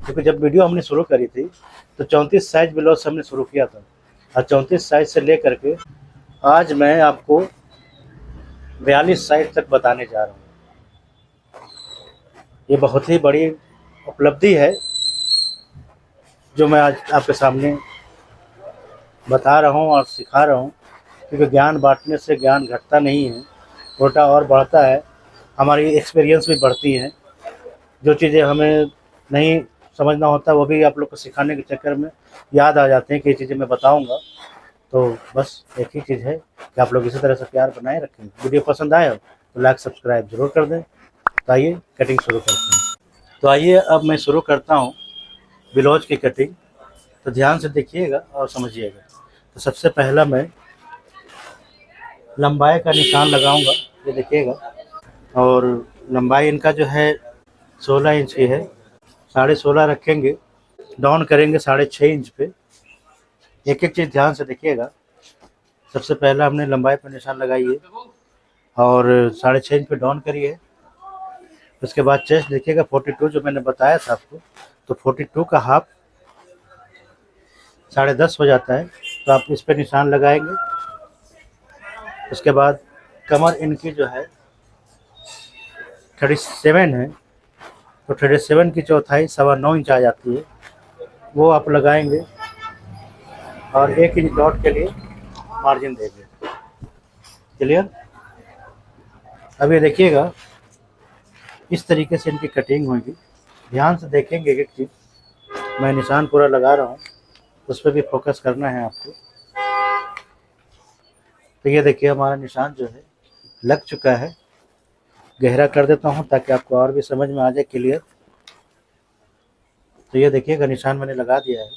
क्योंकि जब वीडियो हमने शुरू करी थी तो 34 साइज ब्लाउज हमने शुरू किया था, और 34 साइज से लेकर के आज मैं आपको 42 साइज तक बताने जा रहा हूँ। ये बहुत ही बड़ी उपलब्धि है जो मैं आज आपके सामने बता रहा हूँ और सिखा रहा हूँ, क्योंकि ज्ञान बांटने से ज्ञान घटता नहीं है, उल्टा और बढ़ता है। हमारी एक्सपीरियंस भी बढ़ती है। जो चीज़ें हमें नहीं समझना होता वो भी आप लोग को सिखाने के चक्कर में याद आ जाते हैं कि ये चीज़ें मैं बताऊंगा। तो बस एक ही चीज़ है कि आप लोग इसी तरह से प्यार बनाए रखें। वीडियो पसंद आए तो लाइक सब्सक्राइब जरूर कर दें। तो आइए कटिंग शुरू करते हैं। तो आइए अब मैं शुरू करता हूँ ब्लाउज की कटिंग। तो ध्यान से देखिएगा और समझिएगा। तो सबसे पहला मैं लंबाई का निशान लगाऊंगा, ये देखिएगा। और लंबाई इनका जो है 16 इंच की है, 16.5 रखेंगे, डाउन करेंगे 6.5 इंच पे। एक एक चीज़ ध्यान से देखिएगा। सबसे पहला हमने लंबाई पर निशान लगाइए और 6.5 इंच पे डाउन करिए। उसके बाद चेस्ट देखिएगा 42 जो मैंने बताया था आपको, तो 42 का हाफ 10.5 हो जाता है, तो आप इस पर निशान लगाएंगे। उसके बाद कमर इनकी जो है 37 है, तो 37 की चौथाई 9.25 इंच आ जाती है, वो आप लगाएंगे और 1 इंच डॉट के लिए मार्जिन देंगे। क्लियर। अब ये देखिएगा इस तरीके से इनकी कटिंग होगी। ध्यान से देखेंगे एक एक चीज़। मैं निशान पूरा लगा रहा हूँ, उस पर भी फोकस करना है आपको। तो ये देखिए हमारा निशान जो है लग चुका है। गहरा कर देता हूँ ताकि आपको और भी समझ में आ जाए क्लियर। तो ये देखिएगा निशान मैंने लगा दिया है।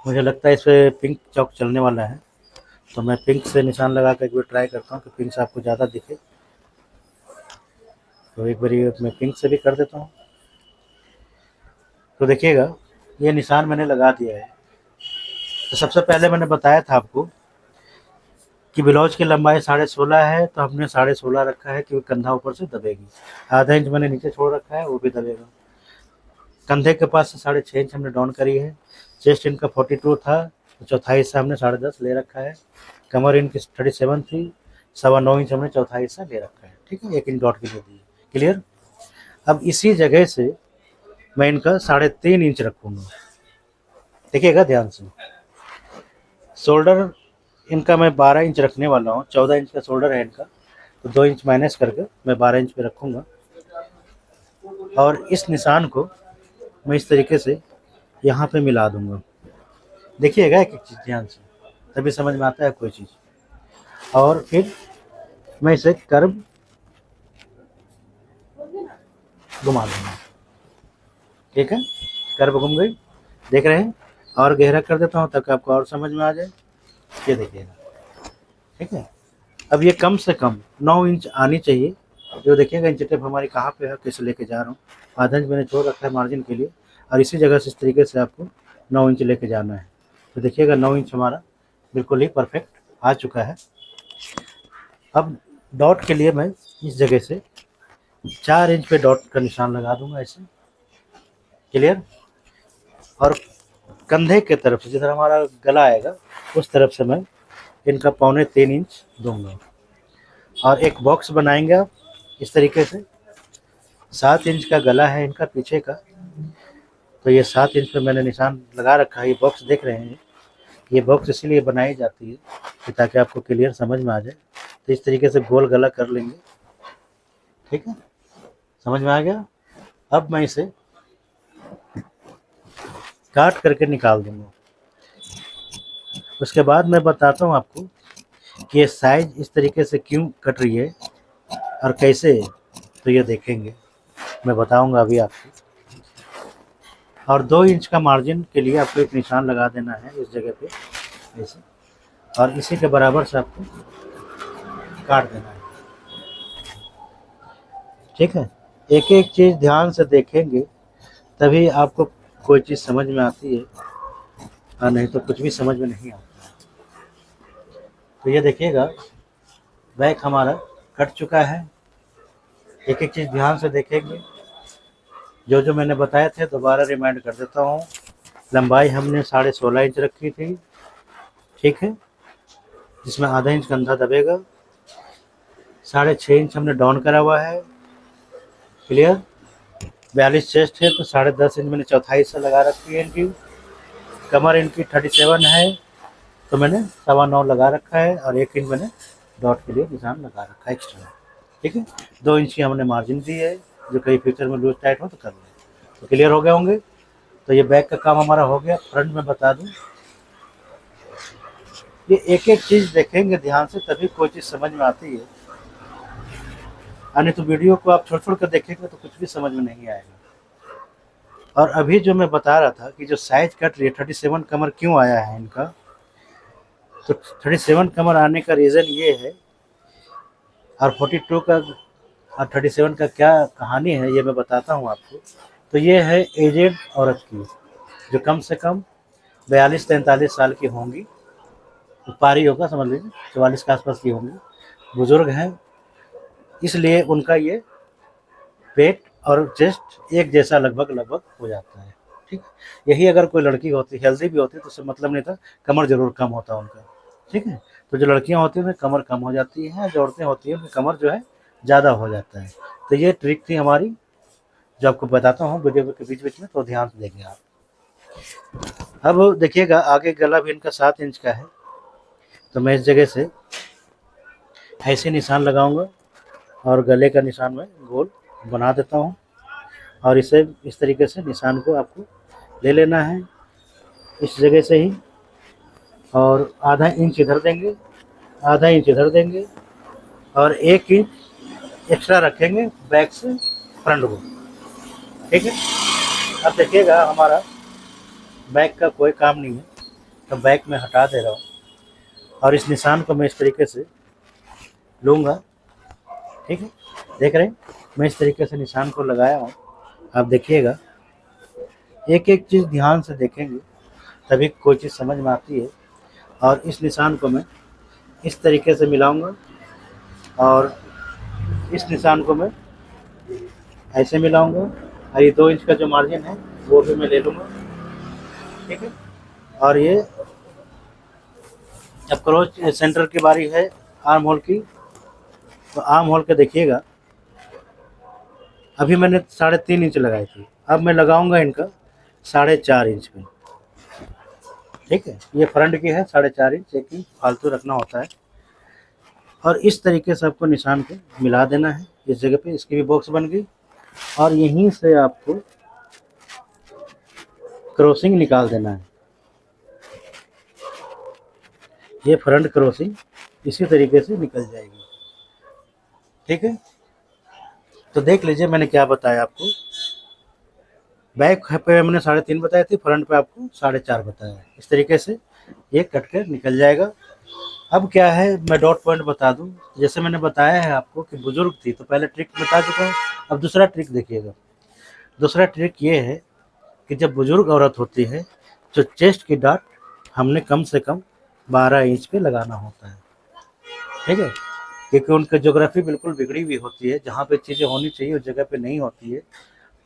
मुझे लगता है इस पर पिंक चौक चलने वाला है, तो मैं पिंक से निशान लगा कर एक बार ट्राई करता हूँ कि पिंक से आपको ज़्यादा दिखे। तो एक बार मैं पिंक से भी कर देता हूँ। तो देखिएगा ये निशान मैंने लगा दिया है। तो सबसे पहले मैंने बताया था आपको कि ब्लाउज की लंबाई 16.5 है, तो हमने 16.5 रखा है क्योंकि कंधा ऊपर से दबेगी। आधा इंच मैंने नीचे छोड़ रखा है, वो भी दबेगा। कंधे के पास से 6.5 इंच हमने डाउन करी है। चेस्ट इनका 42 था, तो चौथाई हिस्सा हमने 10.5 ले रखा है। कमर इनकी 37 थी, 9.25 इंच हमने चौथाई हिस्सा ले रखा है। ठीक है, 1 इंच डॉट की दे दी। क्लियर। अब इसी जगह से मैं इनका 3.5 इंच रखूँगा। देखिएगा ध्यान से। शोल्डर इनका मैं 12 इंच रखने वाला हूँ। 14 इंच का शोल्डर है इनका, तो 2 इंच माइनस करके मैं 12 इंच पे रखूँगा। और इस निशान को मैं इस तरीके से यहाँ पे मिला दूँगा। देखिएगा एक एक चीज़ ध्यान से, तभी समझ में आता है कोई चीज़। और फिर मैं इसे कर्व घुमा दूँगा। ठीक है, कर्व घूम गई, देख रहे हैं। और गहरा कर देता हूँ ताकि आपको और समझ में आ जाए। ये देखिएगा। ठीक है। अब ये कम से कम 9 इंच आनी चाहिए। जो देखिएगा इंच टेप हमारी कहाँ पे है, कैसे लेके जा रहा हूँ। आधा इंच मैंने छोड़ रखा है मार्जिन के लिए, और इसी जगह से इस तरीके से आपको 9 इंच लेके जाना है। तो देखिएगा 9 इंच हमारा बिल्कुल ही परफेक्ट आ चुका है। अब डॉट के लिए मैं इस जगह से 4 इंच पे डॉट का निशान लगा दूंगा ऐसे। क्लियर। और कंधे के तरफ से जिधर हमारा गला आएगा उस तरफ से मैं इनका 3.25 इंच दूंगा। और एक बॉक्स बनाएंगे आप इस तरीके से। 7 इंच का गला है इनका पीछे का, तो ये 7 इंच पे मैंने निशान लगा रखा है। ये बॉक्स देख रहे हैं, ये बॉक्स इसीलिए बनाई जाती है कि ताकि आपको क्लियर समझ में आ जाए। तो इस तरीके से गोल गला कर लेंगे। ठीक है, समझ में आ गया। अब मैं इसे काट करके निकाल दूंगा। उसके बाद मैं बताता हूँ आपको कि ये साइज इस तरीके से क्यों कट रही है और कैसे, तो ये देखेंगे, मैं बताऊंगा अभी आपको। और 2 इंच का मार्जिन के लिए आपको एक निशान लगा देना है इस जगह पे ऐसे, और इसी के बराबर से आपको काट देना है। ठीक है, एक एक चीज़ ध्यान से देखेंगे तभी आपको कोई चीज़ समझ में आती है, और नहीं तो कुछ भी समझ में नहीं आता। तो ये देखिएगा बैक हमारा कट चुका है। एक एक चीज़ ध्यान से देखेंगे। जो जो मैंने बताए थे दोबारा रिमाइंड कर देता हूँ। लंबाई हमने 16.5 इंच रखी थी, ठीक है, जिसमें आधा इंच कंधा दबेगा। 6.5 इंच हमने डाउन करा हुआ है, क्लियर। 42 चेस्ट है तो 10.5 इंच मैंने चौथाई से लगा रखी है इनकी। कमर इनकी 37 है तो मैंने 9.25 लगा रखा है, और 1 इंच मैंने डॉट के लिए निशान लगा रखा है एक्स्ट्रा, ठीक है। 2 इंच की हमने मार्जिन दी है, जो कहीं फ्यूचर में लूज टाइट हो तो कर लें। तो क्लियर हो गए होंगे। तो ये बैक का काम हमारा हो गया। फ्रंट में बता दूं, ये एक एक चीज़ देखेंगे ध्यान से तभी कोई चीज़ समझ में आती है, अन्य तो वीडियो को आप छोड़ छोड़ कर देखेंगे तो कुछ भी समझ में नहीं आएगा। और अभी जो मैं बता रहा था कि जो साइज कट रही है 37 कमर क्यों आया है इनका, तो 37 कमर आने का रीज़न ये है, और 42 का और 37 का क्या कहानी है ये मैं बताता हूँ आपको। तो ये है एजेड औरत की, जो कम से कम 42-43 साल की होंगी, तो पारी होगा समझ लीजिए, 44 के आसपास की होंगी, बुजुर्ग हैं, इसलिए उनका ये पेट और चेस्ट एक जैसा लगभग हो जाता है, ठीक। यही अगर कोई लड़की होती, हेल्दी भी होती, तो उससे मतलब नहीं था, कमर जरूर कम होता उनका, ठीक है। तो जो लड़कियां होती हैं उनकी कमर कम हो जाती है, जो औरतें होती हैं उनकी कमर जो है ज़्यादा हो जाता है। तो ये ट्रिक थी हमारी, जो आपको बताता हूँ वीडियो के बीच बीच में, तो ध्यान से देखें आप। अब देखिएगा आगे गला भी इनका 7 इंच का है, तो मैं इस जगह से ऐसे निशान लगाऊंगा और गले का निशान मैं गोल बना देता हूँ, और इसे इस तरीके से निशान को आपको ले लेना है इस जगह से ही, और आधा इंच इधर देंगे, आधा इंच इधर देंगे, और 1 इंच एक्स्ट्रा रखेंगे बैक से फ्रंट को, ठीक है। अब देखिएगा हमारा बैक का कोई काम नहीं है, तो बैक में हटा दे रहा हूँ, और इस निशान को मैं इस तरीके से लूँगा, ठीक है। देख रहे हैं मैं इस तरीके से निशान को लगाया हूँ। आप देखिएगा एक एक चीज़ ध्यान से देखेंगे तभी कोई चीज़ समझ में आती है। और इस निशान को मैं इस तरीके से मिलाऊंगा, और इस निशान को मैं ऐसे मिलाऊंगा, और ये 2 इंच का जो मार्जिन है वो भी मैं ले लूँगा, ठीक है। और ये अप्रोच सेंटर की बारी है आर्म होल की। तो आर्म होल के देखिएगा, अभी मैंने 3.5 इंच लगाई थी, अब मैं लगाऊंगा इनका 4.5 इंच पे, ठीक है। ये फ्रंट की है 4.5 इंच, एक इंच फालतू रखना होता है। और इस तरीके से आपको निशान को मिला देना है इस जगह पे। इसकी भी बॉक्स बन गई, और यहीं से आपको क्रॉसिंग निकाल देना है। ये फ्रंट क्रॉसिंग इसी तरीके से निकल जाएगी, ठीक है। तो देख लीजिए मैंने क्या बताया आपको। बैक पे मैंने 3.5 बताए थे, फ्रंट पे आपको 4.5 बताया। इस तरीके से ये कट कर निकल जाएगा। अब क्या है, मैं डॉट पॉइंट बता दूं। जैसे मैंने बताया है आपको कि बुजुर्ग थी, तो पहले ट्रिक बता चुका हूँ। अब दूसरा ट्रिक देखिएगा। दूसरा ट्रिक ये है कि जब बुजुर्ग औरत होती है तो चेस्ट की डॉट हमने कम से कम 12 इंच पे लगाना होता है, ठीक है। क्योंकि उनकी ज्योग्राफी बिल्कुल बिगड़ी हुई होती है, जहाँ पे चीज़ें होनी चाहिए उस जगह पे नहीं होती है,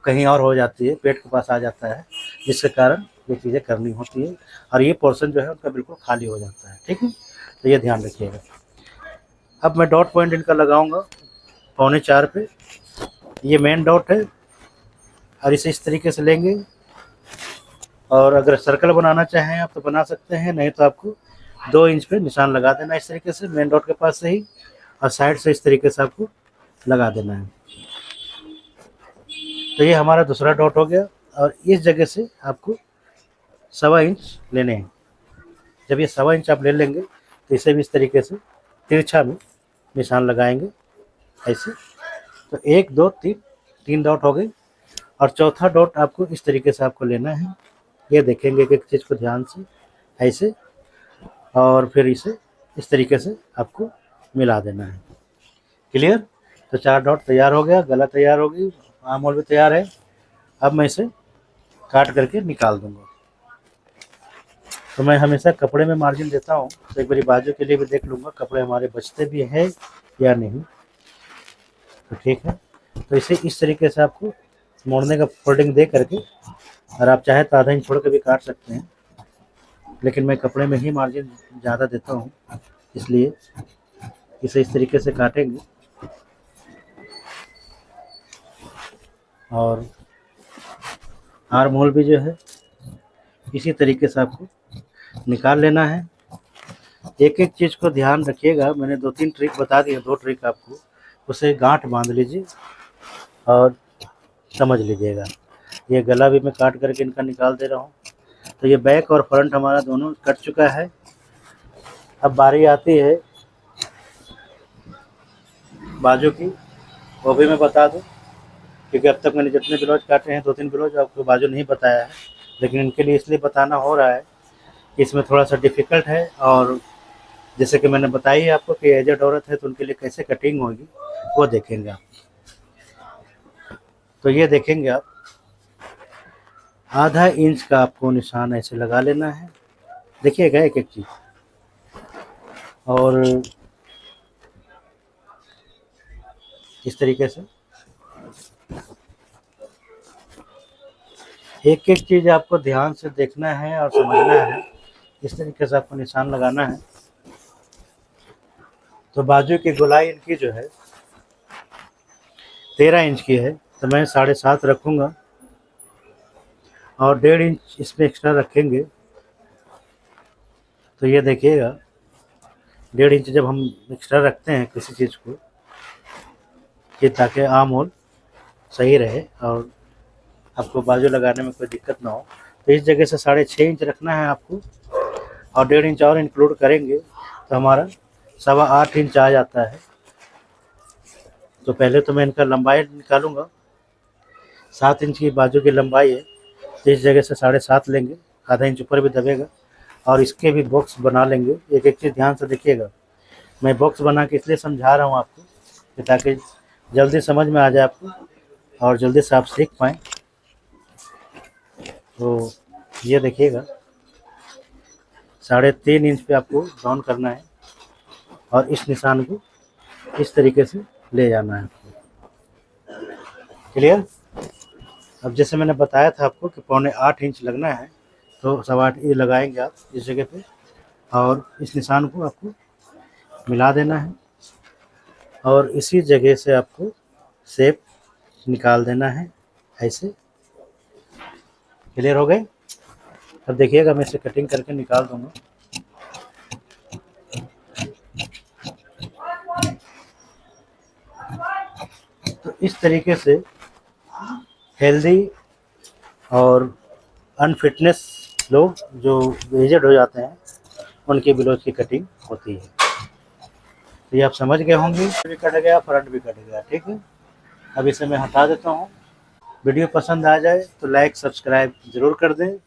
कहीं और हो जाती है, पेट के पास आ जाता है, जिसके कारण ये चीज़ें करनी होती है, और ये पोर्शन जो है उनका बिल्कुल खाली हो जाता है, ठीक है। तो ये ध्यान रखिएगा। अब मैं डॉट पॉइंट इनका लगाऊंगा 3.25 पे। ये मेन डॉट है, और इसे इस तरीके से लेंगे, और अगर सर्कल बनाना चाहें आप तो बना सकते हैं, नहीं तो आपको 2 इंच पे निशान लगा देना इस तरीके से मेन डॉट के पास से ही, और साइड से इस तरीके से आपको लगा देना है। तो ये हमारा दूसरा डॉट हो गया, और इस जगह से आपको 1.25 इंच लेने हैं। जब ये 1.25 इंच आप ले लेंगे तो इसे भी इस तरीके से तिरछा में निशान लगाएंगे ऐसे। तो 1 2 3 डॉट हो गई, और चौथा डॉट आपको इस तरीके से आपको लेना है। ये देखेंगे एक चीज़ को ध्यान से ऐसे, और फिर इसे इस तरीके से आपको मिला देना है। क्लियर। तो 4 डॉट तैयार हो गया, गला तैयार हो गई, आर्म होल भी तैयार है। अब मैं इसे काट करके निकाल दूंगा। तो मैं हमेशा कपड़े में मार्जिन देता हूँ, तो एक बारी बाजू के लिए भी देख लूँगा कपड़े हमारे बचते भी हैं या नहीं। तो ठीक है, तो इसे इस तरीके से आपको मोड़ने का फोल्डिंग दे करके, और आप चाहे तो आधा इंच छोड़ के भी काट सकते हैं, लेकिन मैं कपड़े में ही मार्जिन ज़्यादा देता हूँ, इसलिए इसे इस तरीके से काटेंगे। और आर्म होल भी जो है इसी तरीके से आपको निकाल लेना है। एक एक चीज़ को ध्यान रखिएगा, मैंने 2-3 ट्रिक बता दिए, 2 ट्रिक आपको, उसे गांठ बांध लीजिए और समझ लीजिएगा। ये गला भी मैं काट करके इनका निकाल दे रहा हूँ। तो ये बैक और फ्रंट हमारा दोनों कट चुका है। अब बारी आती है बाजू की, वो भी मैं बता दूँ, क्योंकि अब तक मैंने जितने ब्लाउज काटे हैं 2-3 ब्लाउज आपको बाजू नहीं बताया है, लेकिन इनके लिए इसलिए बताना हो रहा है कि इसमें थोड़ा सा डिफ़िकल्ट है। और जैसे कि मैंने बताई आपको कि एजेड औरत है तो उनके लिए कैसे कटिंग होगी वो देखेंगे आप। तो ये देखेंगे आप, आधा इंच का आपको निशान ऐसे लगा लेना है, देखिएगा एक एक चीज़। और इस तरीके से एक एक चीज़ आपको ध्यान से देखना है और समझना है। इस तरीके से आपको निशान लगाना है। तो बाजू की गोलाई इनकी जो है 13 इंच की है, तो मैं 7.5 रखूँगा और 1.5 इंच इसमें एक्स्ट्रा रखेंगे। तो ये देखिएगा, 1.5 इंच जब हम एक्स्ट्रा रखते हैं किसी चीज़ को, कि ताकि आर्म होल सही रहे और आपको बाजू लगाने में कोई दिक्कत ना हो, तो इस जगह से 6.5 इंच रखना है आपको। और 1.5 इंच और इंक्लूड करेंगे तो हमारा 8.25 इंच आ जाता है। तो पहले तो मैं इनका लंबाई निकालूंगा। 7 इंच की बाजू की लंबाई है, तो इस जगह से 7.5 लेंगे, आधा इंच ऊपर भी दबेगा। और इसके भी बॉक्स बना लेंगे। एक एक चीज़ ध्यान से देखिएगा, मैं बॉक्स बना के इसलिए समझा रहा हूँ आपको कि ताकि जल्दी समझ में आ जाए आपको और जल्दी से आप सीख पाएँ। तो ये देखिएगा, 3.5 इंच पे आपको राउंड करना है और इस निशान को इस तरीके से ले जाना है आपको। क्लियर? अब जैसे मैंने बताया था आपको कि 7.25 इंच लगना है, तो 8.25 ये लगाएंगे आप इस जगह पे और इस निशान को आपको मिला देना है और इसी जगह से आपको शेप निकाल देना है ऐसे। क्लियर हो गए? अब देखिएगा, मैं इसे कटिंग करके निकाल दूंगा। तो इस तरीके से हेल्दी और अनफिटनेस लोग जो एजेड हो जाते हैं उनके ब्लाउज की कटिंग होती है। तो ये आप समझ गए होंगे, भी कट गया, फ्रंट भी कट गया। ठीक है, अब इसे मैं हटा देता हूँ। वीडियो पसंद आ जाए तो लाइक सब्सक्राइब ज़रूर कर दें।